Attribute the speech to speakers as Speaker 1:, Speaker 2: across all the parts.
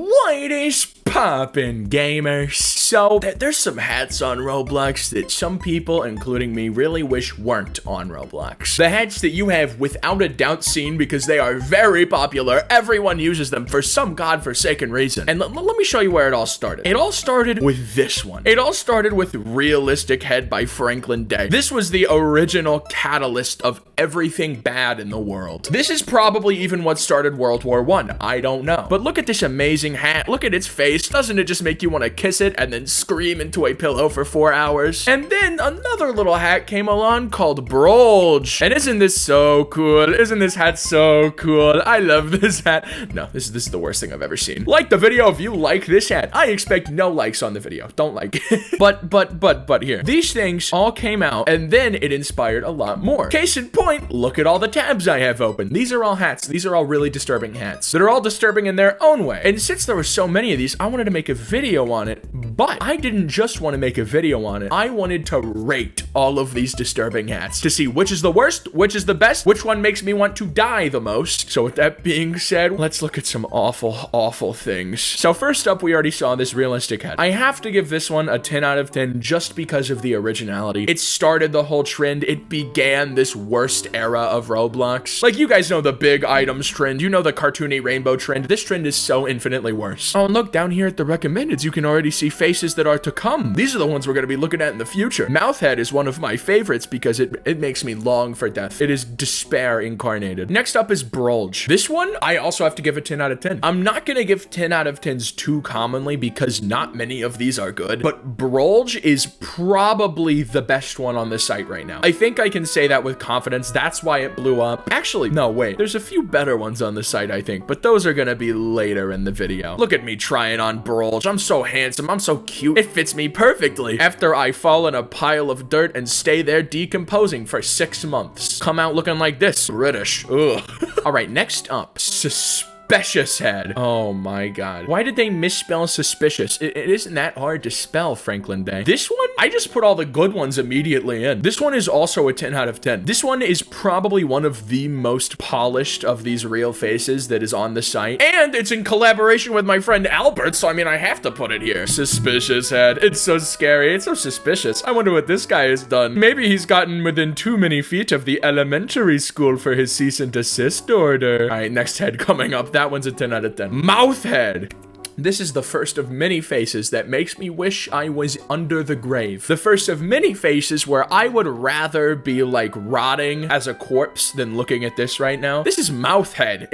Speaker 1: What is poppin', gamers? So, there's some hats on Roblox that some people, including me, really wish weren't on Roblox. The hats that you have without a doubt seen because they are very popular. Everyone uses them for some godforsaken reason. And let me show you where it all started. It all started with this one. It all started with Realistic Head by Franklin Day. This was the original catalyst of everything bad in the world. This is probably even what started World War I. I don't know. But look at this amazing hat. Look at its face. Doesn't it just make you want to kiss it and then scream into a pillow for 4 hours? And then another little hat came along called Grollge. And isn't this so cool? Isn't this hat so cool? I love this hat. No, this is the worst thing I've ever seen. Like the video if you like this hat. I expect no likes on the video. Don't like it. but here. These things all came out and then it inspired a lot more. Case in point, look at all the tabs I have open. These are all hats. These are all really disturbing hats that are all disturbing in their own way. And since there were so many of these, I wanted to make a video on it, but I didn't just want to make a video on it. I wanted to rate all of these disturbing hats to see which is the worst, which is the best, which one makes me want to die the most. So with that being said, let's look at some awful, awful things. So first up, we already saw this Realistic hat. I have to give this one a 10 out of 10 just because of the originality. It started the whole trend. It began this worst era of Roblox. Like, you guys know the big items trend. You know the cartoony rainbow trend. This trend is so infinitely worse. Oh, and look down here at the recommendeds. You can already see faces that are to come. These are the ones we're going to be looking at in the future. Mouth Head is one of my favorites because it makes me long for death. It is despair incarnated. Next up is Grollge. This one, I also have to give a 10 out of 10. I'm not going to give 10 out of 10s too commonly because not many of these are good, but Grollge is probably the best one on this site right now. I think I can say that with confidence. That's why it blew up. Actually, no, wait. There's a few better ones on the site, I think, but those are going to be later in the video. Look at me trying on Grollge. I'm so handsome. I'm so cute. It fits me perfectly. After I fall in a pile of dirt and stay there decomposing for 6 months. Come out looking like this. British. Ugh. All right, next up. Suspicious Head. Oh my god. Why did they misspell suspicious? It isn't that hard to spell, Franklin Day. This one, I just put all the good ones immediately in. This one is also a 10 out of 10. This one is probably one of the most polished of these real faces that is on the site. And it's in collaboration with my friend Albert, so I mean, I have to put it here. Suspicious Head. It's so scary. It's so suspicious. I wonder what this guy has done. Maybe he's gotten within too many feet of the elementary school for his cease and desist order. All right, next head coming up. That one's a 10 out of 10. Mouth Head. This is the first of many faces that makes me wish I was under the grave. The first of many faces where I would rather be like rotting as a corpse than looking at this right now. This is Mouth Head.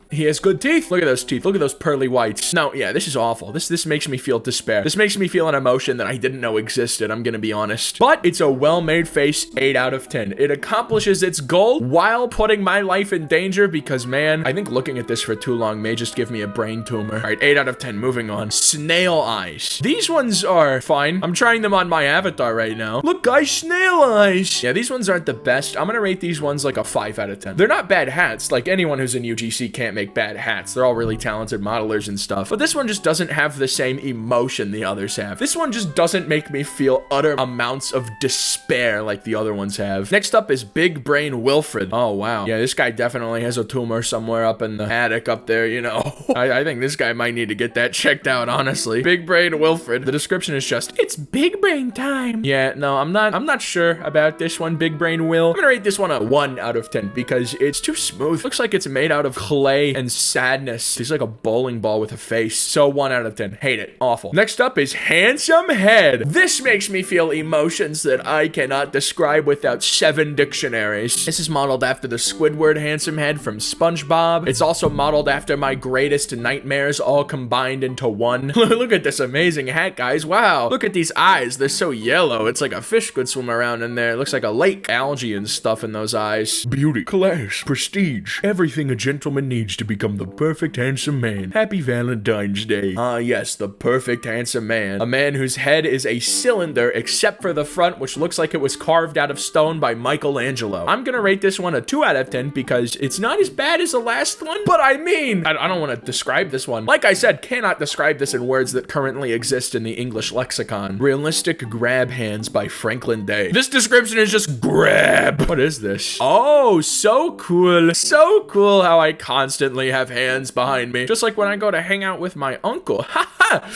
Speaker 1: He has good teeth. Look at those teeth. Look at those pearly whites. No, yeah, this is awful. This makes me feel despair. This makes me feel an emotion that I didn't know existed, I'm gonna be honest. But it's a well-made face, 8 out of 10. It accomplishes its goal while putting my life in danger because, man, I think looking at this for too long may just give me a brain tumor. All right, 8 out of 10, moving on. Snail Eyes. These ones are fine. I'm trying them on my avatar right now. Look, guys, Snail Eyes. Yeah, these ones aren't the best. I'm gonna rate these ones like a 5 out of 10. They're not bad hats. Like, anyone who's in UGC can't make bad hats. They're all really talented modelers and stuff. But this one just doesn't have the same emotion the others have. This one just doesn't make me feel utter amounts of despair like the other ones have. Next up is Big Brain Wilfred. Oh, wow. Yeah, this guy definitely has a tumor somewhere up in the attic up there, you know. I think this guy might need to get that checked out, honestly. Big Brain Wilfred. The description is just, it's big brain time. Yeah, no, I'm not sure about this one, Big Brain Will. I'm gonna rate this one a 1 out of 10 because it's too smooth. Looks like it's made out of clay and sadness. He's like a bowling ball with a face. So 1 out of 10. Hate it. Awful. Next up is Handsome Head. This makes me feel emotions that I cannot describe without 7 dictionaries. This is modeled after the Squidward Handsome Head from SpongeBob. It's also modeled after my greatest nightmares all combined into one. Look at this amazing hat, guys. Wow. Look at these eyes. They're so yellow. It's like a fish could swim around in there. It looks like a lake. Algae and stuff in those eyes. Beauty, class, prestige. Everything a gentleman needs to become the perfect handsome man. Happy Valentine's Day. Ah, yes, the perfect handsome man. A man whose head is a cylinder except for the front, which looks like it was carved out of stone by Michelangelo. I'm gonna rate this one a 2 out of 10 because it's not as bad as the last one, but I mean, I don't want to describe this one. Like I said, cannot describe this in words that currently exist in the English lexicon. Realistic Grab Hands by Franklin Day. This description is just grab. What is this? Oh, so cool. So cool how I constantly instantly have hands behind me. Just like when I go to hang out with my uncle. Haha.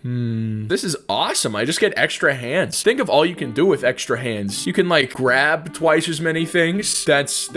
Speaker 1: This is awesome. I just get extra hands. Think of all you can do with extra hands. You can like grab twice as many things. That's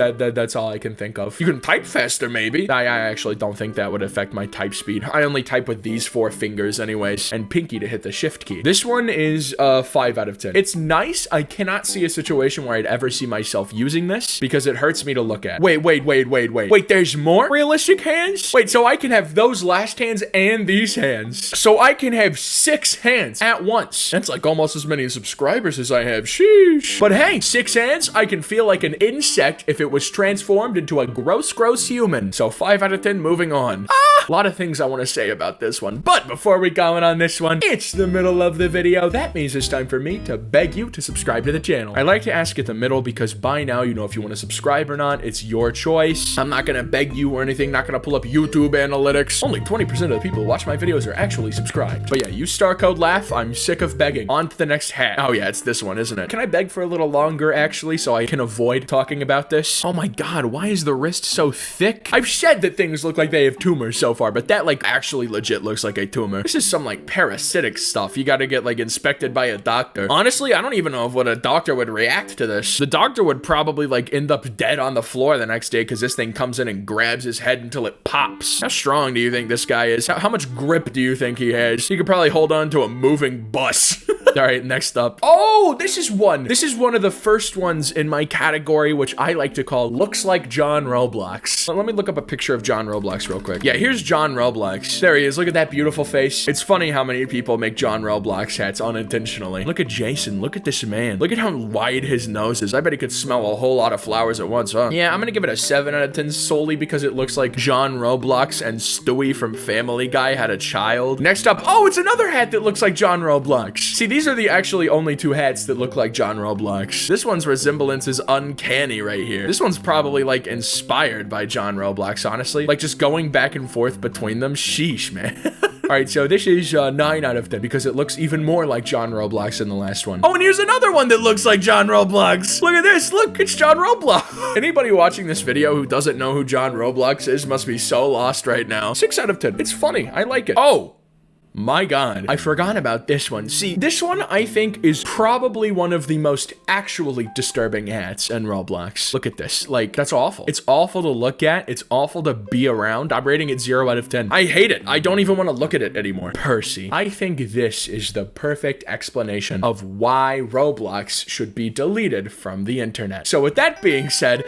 Speaker 1: all I can think of. You can type faster maybe. I actually don't think that would affect my type speed. I only type with these 4 fingers anyways, and pinky to hit the shift key. This one is 5 out of 10. It's nice. I cannot see a situation where I'd ever see myself using this because it hurts me to look at. Wait, there's more realistic hands? Wait, so I can have those last hands and these hands. So I can have 6 hands at once. That's like almost as many subscribers as I have. Sheesh. But hey, 6 hands, I can feel like an insect if it was transformed into a gross human. So 5 out of 10, moving on. A lot of things I want to say about this one, but before we comment on this one, it's the middle of the video. That means it's time for me to beg you to subscribe to the channel. I like to ask at the middle because by now you know if you want to subscribe or not. It's your choice. I'm not gonna beg you or anything, not gonna pull up YouTube analytics. Only 20% of the people who watch my videos are actually subscribed. But yeah, use star code LAUGH. I'm sick of begging. On to the next hat. Oh yeah, it's this one, isn't it? Can I beg for a little longer actually so I can avoid talking about this? Oh my god, why is the wrist so thick? I've said that things look like they have tumors so far, but that like actually legit looks like a tumor. This is some like parasitic stuff. You gotta get like inspected by a doctor. Honestly, I don't even know if what a doctor would react to this. The doctor would probably like end up dead on the floor the next day because this thing comes in and grabs his head until it pops. How strong do you think this guy is? How much grip do you think he has? He could probably hold on to a moving bus. All right, next up. Oh, this is one. This is one of the first ones in my category, which I like to call looks like John Roblox. Let me look up a picture of John Roblox real quick. Yeah, here's John Roblox. There he is. Look at that beautiful face. It's funny how many people make John Roblox hats unintentionally. Look at Jason. Look at this man. Look at how wide his nose is. I bet he could smell a whole lot of flowers at once, huh? Yeah, I'm gonna give it a 7 out of 10 solely because it looks like John Roblox and Stewie from Family Guy had a child. Next up, oh, it's another hat that looks like John Roblox. See, these are the actually only 2 hats that look like John Roblox. This one's resemblance is uncanny right here. This one's probably like inspired by John Roblox, honestly. Like just going back and forth between them. Sheesh, man. All right, so this is 9 out of 10 because it looks even more like John Roblox than the last one. Oh, and here's another one that looks like John Roblox. Look at this. Look, it's John Roblox. Anybody watching this video who doesn't know who John Roblox is must be so lost right now. 6 out of 10. It's funny. I like it. Oh. My god, I forgot about this one. See, this one I think is probably one of the most actually disturbing hats in Roblox. Look at this. Like, that's awful. It's awful to look at. It's awful to be around. I'm rating it 0 out of 10. I hate it. I don't even want to look at it anymore. Percy. I think this is the perfect explanation of why Roblox should be deleted from the internet. So with that being said,